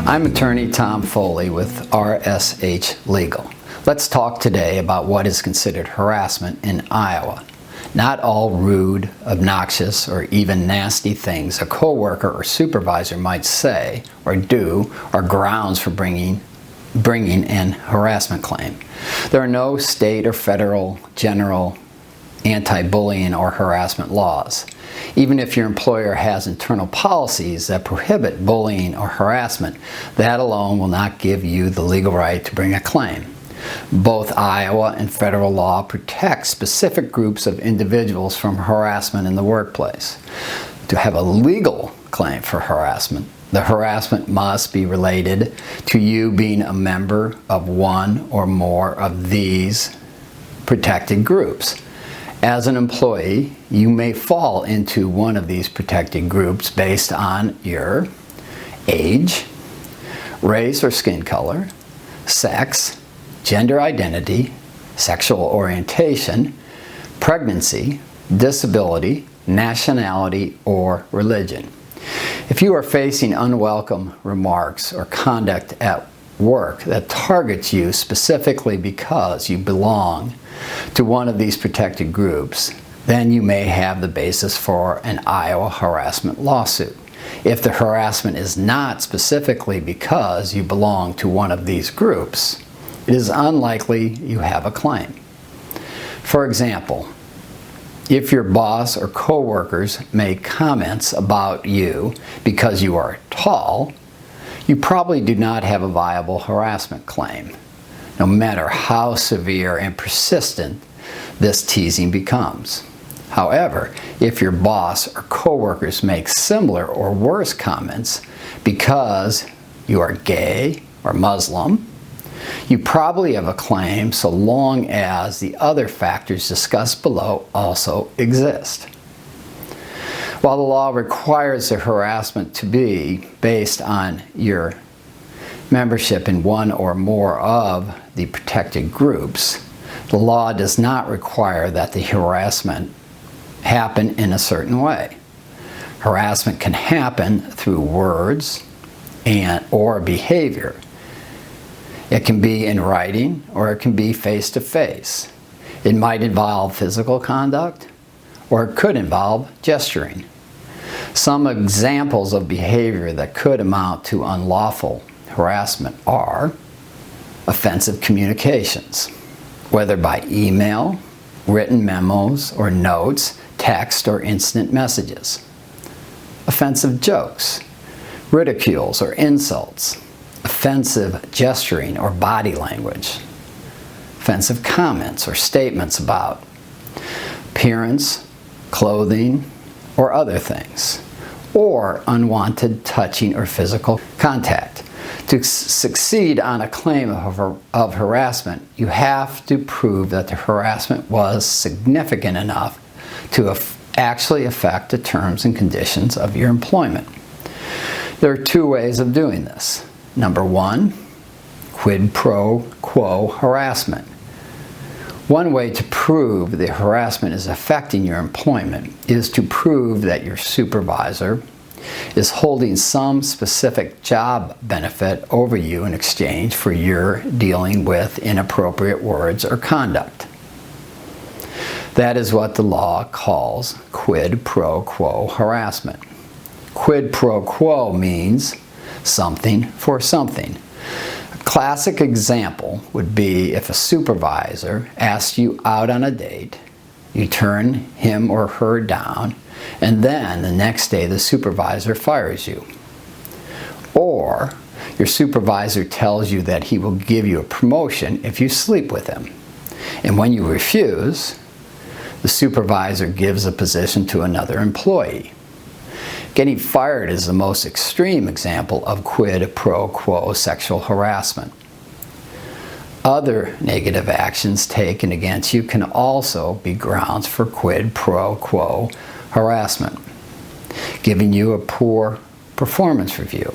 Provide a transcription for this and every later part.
I'm attorney Tom Foley with RSH Legal. Let's talk today about what is considered harassment in Iowa. Not all rude, obnoxious, or even nasty things a coworker or supervisor might say or do are grounds for bringing an harassment claim. There are no state or federal general anti-bullying or harassment laws. Even if your employer has internal policies that prohibit bullying or harassment, that alone will not give you the legal right to bring a claim. Both Iowa and federal law protect specific groups of individuals from harassment in the workplace. To have a legal claim for harassment, the harassment must be related to you being a member of one or more of these protected groups. As an employee, you may fall into one of these protected groups based on your age, race or skin color, sex, gender identity, sexual orientation, pregnancy, disability, nationality, or religion. If you are facing unwelcome remarks or conduct at work that targets you specifically because you belong to one of these protected groups, then you may have the basis for an Iowa harassment lawsuit. If the harassment is not specifically because you belong to one of these groups, it is unlikely you have a claim. For example, if your boss or coworkers make comments about you because you are tall, you probably do not have a viable harassment claim, no matter how severe and persistent this teasing becomes. However, if your boss or coworkers make similar or worse comments because you are gay or Muslim, you probably have a claim so long as the other factors discussed below also exist. While the law requires the harassment to be based on your membership in one or more of the protected groups, the law does not require that the harassment happen in a certain way. Harassment can happen through words or behavior. It can be in writing or it can be face-to-face. It might involve physical conduct or it could involve gesturing. Some examples of behavior that could amount to unlawful harassment are offensive communications, whether by email, written memos or notes, text or instant messages. Offensive jokes, ridicules or insults, offensive gesturing or body language, offensive comments or statements about appearance, clothing, or other things, or unwanted touching or physical contact. To succeed on a claim of harassment, you have to prove that the harassment was significant enough to actually affect the terms and conditions of your employment. There are two ways of doing this. Number one, quid pro quo harassment. One way to prove the harassment is affecting your employment is to prove that your supervisor is holding some specific job benefit over you in exchange for your dealing with inappropriate words or conduct. That is what the law calls quid pro quo harassment. Quid pro quo means something for something. A classic example would be if a supervisor asks you out on a date, you turn him or her down, and then the next day the supervisor fires you. Or your supervisor tells you that he will give you a promotion if you sleep with him. And when you refuse, the supervisor gives a position to another employee. Getting fired is the most extreme example of quid pro quo sexual harassment. Other negative actions taken against you can also be grounds for quid pro quo harassment. Giving you a poor performance review,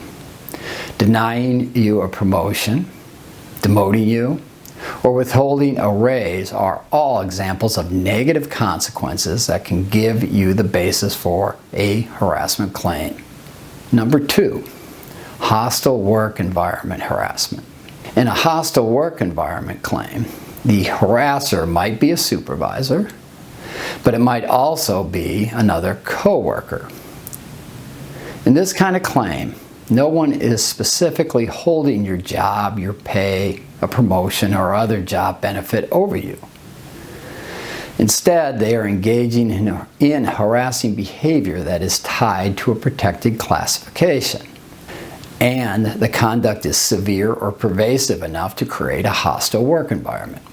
denying you a promotion, demoting you, or withholding a raise are all examples of negative consequences that can give you the basis for a harassment claim. Number 2, hostile work environment harassment. In a hostile work environment claim, the harasser might be a supervisor, but it might also be another coworker. In this kind of claim, no one is specifically holding your job, your pay, a promotion, or other job benefit over you. Instead, they are engaging in harassing behavior that is tied to a protected classification, and the conduct is severe or pervasive enough to create a hostile work environment.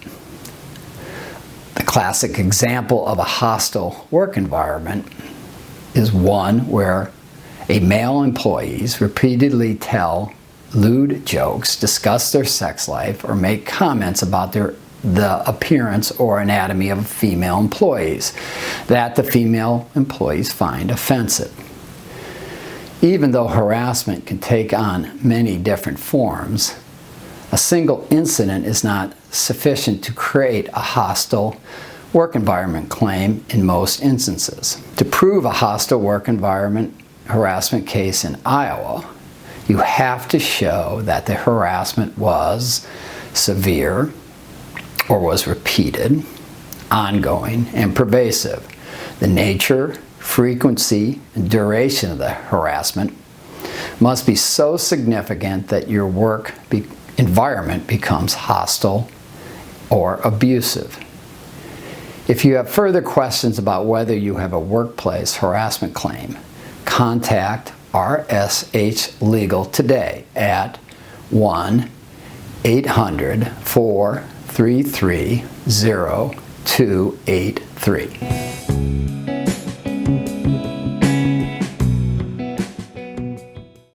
The classic example of a hostile work environment is one where male employees repeatedly tell lewd jokes, discuss their sex life, or make comments about the appearance or anatomy of female employees that the female employees find offensive. Even though harassment can take on many different forms, a single incident is not sufficient to create a hostile work environment claim in most instances. To prove a hostile work environment harassment case in Iowa, you have to show that the harassment was severe or was repeated, ongoing, and pervasive. The nature, frequency, and duration of the harassment must be so significant that your work environment becomes hostile or abusive. If you have further questions about whether you have a workplace harassment claim, contact RSH Legal today at 1-800-433-0283.